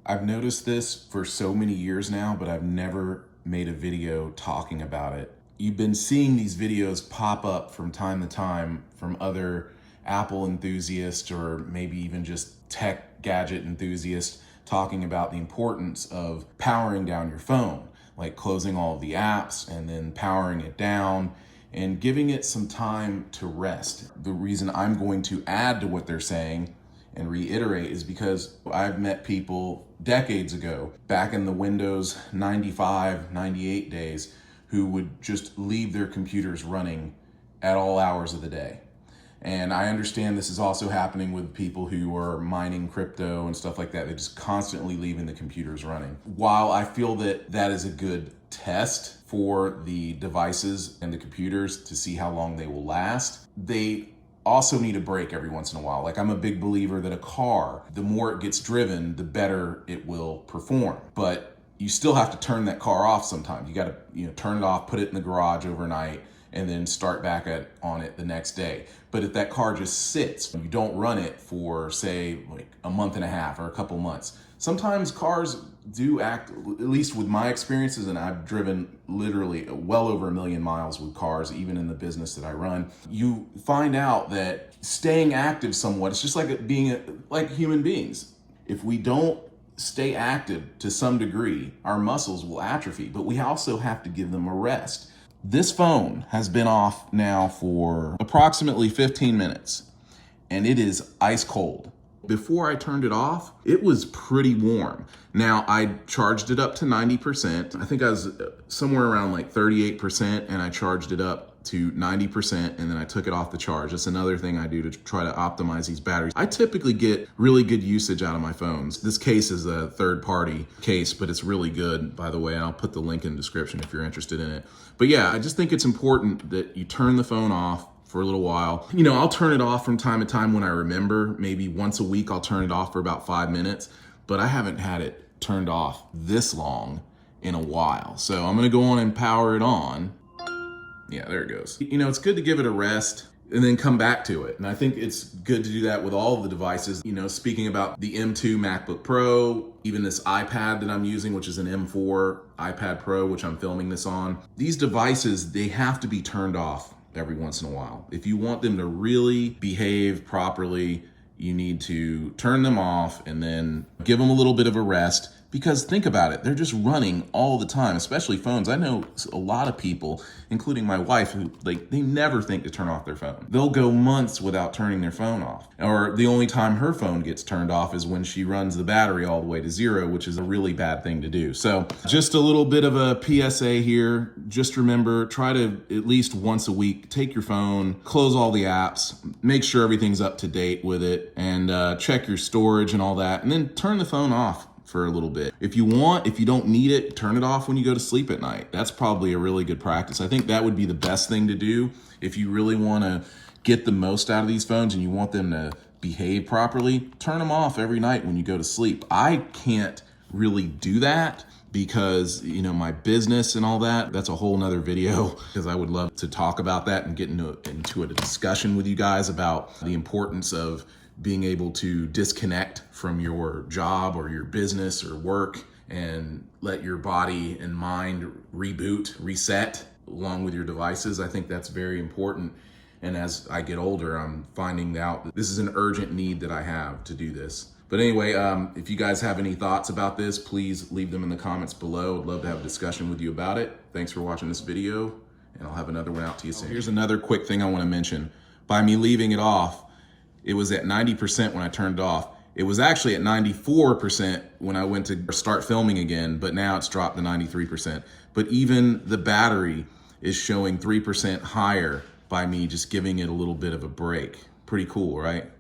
I've noticed this for so many years now, but I've never made a video talking about it. You've been seeing these videos pop up from time to time from other Apple enthusiasts or maybe even just tech gadget enthusiasts talking about the importance of powering down your phone, like closing all of the apps and then powering it down and giving it some time to rest. The reason I'm going to add to what they're saying and reiterate is because I've met people decades ago, back in the Windows 95, 98 days, who would just leave their computers running at all hours of the day. And I understand this is also happening with people who are mining crypto and stuff like that. They're just constantly leaving the computers running. While I feel that that is a good test for the devices and the computers to see how long they will last, they also need a break every once in a while. Like, I'm a big believer that a car, the more it gets driven, the better it will perform. But you still have to turn that car off sometimes. You got to, turn it off, put it in the garage overnight, and then start back on it the next day. But if that car just sits, you don't run it for, say, like a month and a half or a couple months. Sometimes cars do act, at least with my experiences, and I've driven literally well over 1 million miles with cars, even in the business that I run. You find out that staying active somewhat, it's just like like human beings. If we don't stay active to some degree, our muscles will atrophy, but we also have to give them a rest. This phone has been off now for approximately 15 minutes, and it is ice cold. Before I turned it off, it was pretty warm. Now, I charged it up to 90%. I think I was somewhere around like 38%, and I charged it up to 90%, and then I took it off the charge. That's another thing I do to try to optimize these batteries. I typically get really good usage out of my phones. This case is a third-party case, but it's really good, by the way, and I'll put the link in the description if you're interested in it. But yeah, I just think it's important that you turn the phone off for a little while. I'll turn it off from time to time when I remember. Maybe once a week I'll turn it off for about 5 minutes, but I haven't had it turned off this long in a while. So I'm gonna go on and power it on. Yeah, there it goes. It's good to give it a rest and then come back to it. And I think it's good to do that with all of the devices. Speaking about the M2 MacBook Pro, even this iPad that I'm using, which is an M4 iPad Pro, which I'm filming this on. These devices, they have to be turned off every once in a while. If you want them to really behave properly, you need to turn them off and then give them a little bit of a rest. Because think about it, they're just running all the time, especially phones. I know a lot of people, including my wife, who they never think to turn off their phone. They'll go months without turning their phone off. Or the only time her phone gets turned off is when she runs the battery all the way to 0, which is a really bad thing to do. So just a little bit of a PSA here. Just remember, try to at least once a week, take your phone, close all the apps, make sure everything's up to date with it, and check your storage and all that, and then turn the phone off for a little bit. If you don't need it, turn it off when you go to sleep at night. That's probably a really good practice. I think that would be the best thing to do if you really want to get the most out of these phones and you want them to behave properly. Turn them off every night when you go to sleep. I can't really do that because, my business and all that, that's a whole nother video, because I would love to talk about that and get into a discussion with you guys about the importance of being able to disconnect from your job or your business or work and let your body and mind reset along with your devices. I think that's very important. And as I get older, I'm finding out that this is an urgent need that I have to do this. But anyway, if you guys have any thoughts about this, please leave them in the comments below. I'd love to have a discussion with you about it. Thanks for watching this video, and I'll have another one out to you soon. Here's another quick thing I want to mention. By me leaving it off, it was at 90% when I turned it off. It was actually at 94% when I went to start filming again, but now it's dropped to 93%. But even the battery is showing 3% higher by me just giving it a little bit of a break. Pretty cool, right?